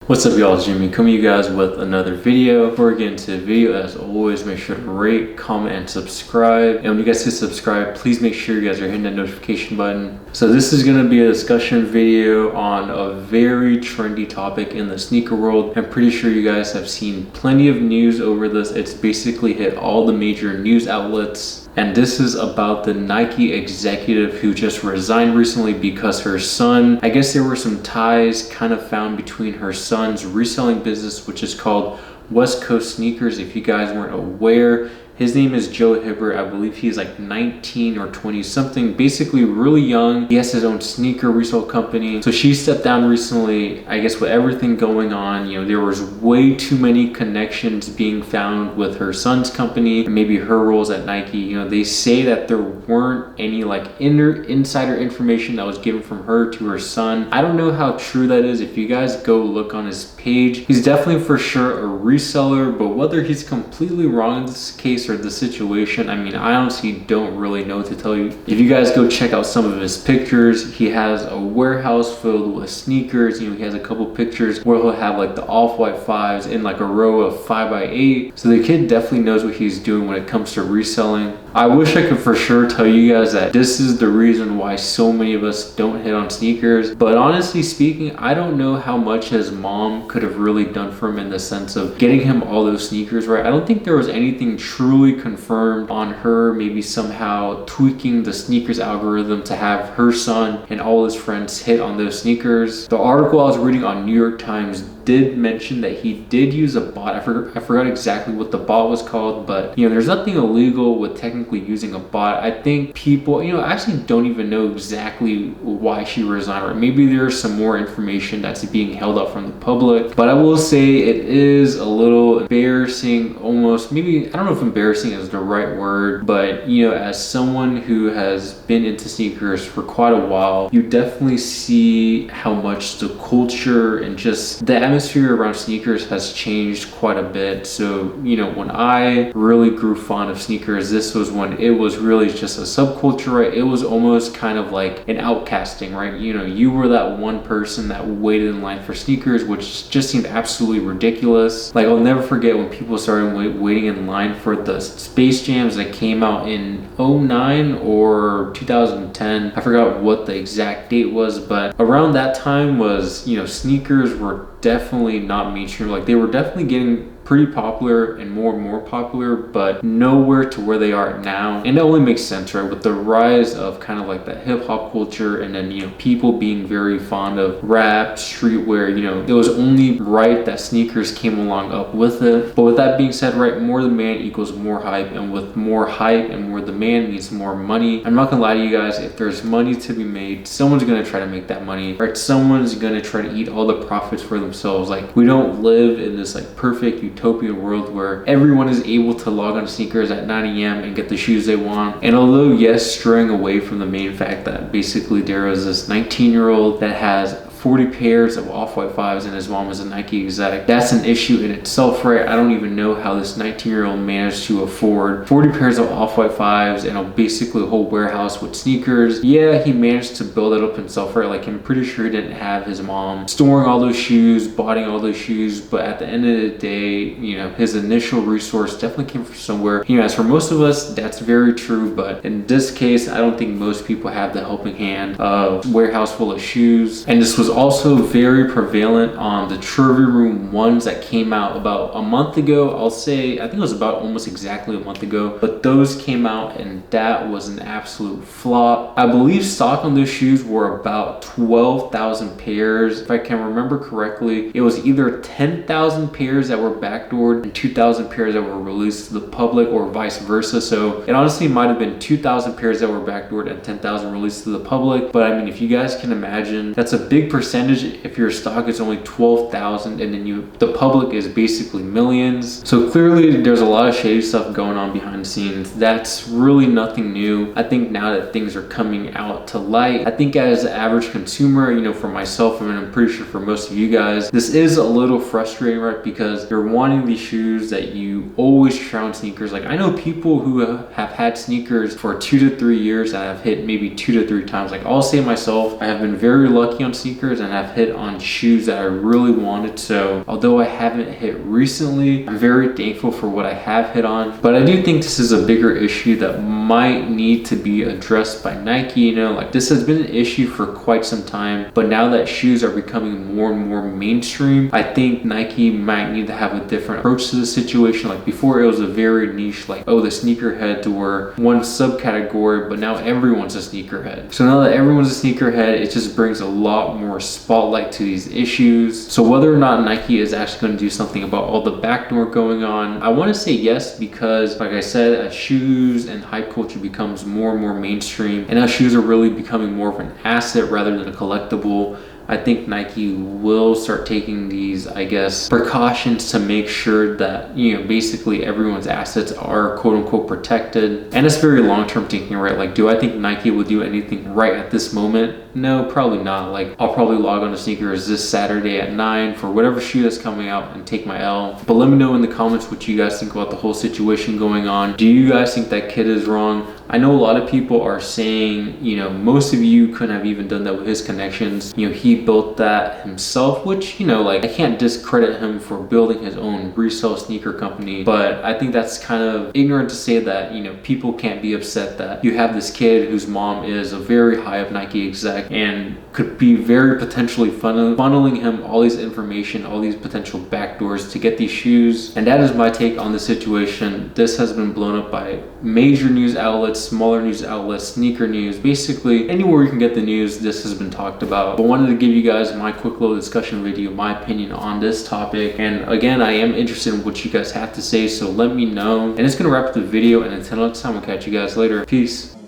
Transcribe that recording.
What's up, y'all? It's Jimmy coming to you guys with another video. Before we get into the video, as always, make sure to rate, comment, and subscribe. And when you guys hit subscribe, please make sure you guys are hitting that notification button. So this is going to be a discussion video on a very trendy topic in the sneaker world. I'm pretty sure you guys have seen plenty of news over this. It's basically hit all the major news outlets. And this is about the Nike executive who just resigned recently because her son, I guess there were some ties kind of found between her son's reselling business, which is called West Coast Sneakers. If you guys weren't aware, his name is Joe Hebert. I believe he's like 19 or 20 something, basically really young. He has his own sneaker resale company. So she stepped down recently. I guess with everything going on, there was way too many connections being found with her son's company and maybe her roles at Nike. They say that there weren't any like insider information that was given from her to her son. I don't know how true that is. If you guys go look on his page, he's definitely for sure a reseller, but whether he's completely wrong in this case or the situation, I honestly don't really know what to tell you. If you guys go check out some of his pictures, he has a warehouse filled with sneakers. He has a couple pictures where he'll have like the off-white fives in like a row of 5x8. So the kid definitely knows what he's doing when it comes to reselling. I wish I could for sure tell you guys that this is the reason why so many of us don't hit on sneakers, but honestly speaking, I don't know how much his mom could have really done for him in the sense of getting him all those sneakers, right? I don't think there was anything truly confirmed on her maybe somehow tweaking the sneakers algorithm to have her son and all his friends hit on those sneakers. The article I was reading on New York Times did mention that he did use a bot. I forgot exactly what the bot was called, but there's nothing illegal with technically using a bot. I think people actually don't even know exactly why she resigned, or maybe there's some more information that's being held up from the public. But I will say it is a little embarrassing, almost. Maybe I don't know if embarrassing is the right word, but as someone who has been into sneakers for quite a while, you definitely see how much the culture and just the atmosphere around sneakers has changed quite a bit. So when I really grew fond of sneakers, this was when it was really just a subculture, right? It was almost kind of like an outcasting, right? You were that one person that waited in line for sneakers, which just seemed absolutely ridiculous. Like, I'll never forget when people started waiting in line for the Space Jams that came out in 2009 or 2010. I forgot what the exact date was, but around that time was, sneakers were definitely not mainstream. Like, they were definitely getting pretty popular and more popular, but nowhere to where they are now. And it only makes sense, right? With the rise of kind of like the hip hop culture, and then people being very fond of rap, streetwear, it was only right that sneakers came along up with it. But with that being said, right, more demand equals more hype, and with more hype and more demand means more money. I'm not gonna lie to you guys, if there's money to be made, someone's gonna try to make that money, right? Someone's gonna try to eat all the profits for themselves. Like, we don't live in this like perfect utopian world where everyone is able to log on to sneakers at 9 a.m. and get the shoes they want. And although, yes, straying away from the main fact that basically there is this 19-year-old that has 40 pairs of off-white fives and his mom is a Nike exec, that's an issue in itself, right? I don't even know how this 19-year-old managed to afford 40 pairs of off-white fives and basically a whole warehouse with sneakers. Yeah, he managed to build it up himself, right? Like, I'm pretty sure he didn't have his mom storing all those shoes, buying all those shoes, but at the end of the day, his initial resource definitely came from somewhere. As for most of us, that's very true, but in this case, I don't think most people have the helping hand of warehouse full of shoes. And this was also very prevalent on the Trivia Room ones that came out about a month ago. I think it was about almost exactly a month ago, but those came out and that was an absolute flop. I believe stock on those shoes were about 12,000 pairs. If I can remember correctly, it was either 10,000 pairs that were backdoored and 2,000 pairs that were released to the public, or vice versa. So it honestly might have been 2,000 pairs that were backdoored and 10,000 released to the public. But if you guys can imagine, that's a big percentage if your stock is only 12,000 and then the public is basically millions. So clearly there's a lot of shady stuff going on behind the scenes. That's really nothing new. I think now that things are coming out to light, I think as an average consumer, for myself, and I'm pretty sure for most of you guys, this is a little frustrating, right? Because you're wanting these shoes that you always try on sneakers. Like, I know people who have had sneakers for 2 to 3 years and have hit maybe 2 to 3 times. Like, I'll say myself, I have been very lucky on sneakers. sneakers and have hit on shoes that I really wanted. So although I haven't hit recently, I'm very thankful for what I have hit on. But I do think this is a bigger issue that might need to be addressed by Nike. You know, like, this has been an issue for quite some time, but now that shoes are becoming more and more mainstream, I think Nike might need to have a different approach to the situation. Like, before, it was a very niche, like, oh, the sneakerheads were one subcategory, but now everyone's a sneakerhead. So now that everyone's a sneakerhead, it just brings a lot more spotlight to these issues. So whether or not Nike is actually going to do something about all the backdoor going on, I want to say yes, because like I said, as shoes and hype culture becomes more and more mainstream, and as shoes are really becoming more of an asset rather than a collectible, I think Nike will start taking these, I guess, precautions to make sure that, you know, basically everyone's assets are quote unquote protected. And it's very long-term thinking, right? Like, do I think Nike will do anything right at this moment? No, probably not. Like, I'll probably log on to sneakers this Saturday at 9 for whatever shoe that's coming out and take my L. But let me know in the comments what you guys think about the whole situation going on. Do you guys think that kid is wrong? I know a lot of people are saying, you know, most of you couldn't have even done that with his connections. You know, he built that himself, which, you know, like, I can't discredit him for building his own resale sneaker company, but I think that's kind of ignorant to say that, you know, people can't be upset that you have this kid whose mom is a very high up Nike exec and could be very potentially funneling him all these information, all these potential backdoors to get these shoes. And that is my take on the situation. This has been blown up by major news outlets, smaller news outlets, sneaker news, basically anywhere you can get the news, this has been talked about. But wanted to give you guys my quick little discussion video, my opinion on this topic. And again, I am interested in what you guys have to say, so let me know. And it's gonna wrap up the video, and until next time, I'll catch you guys later. Peace.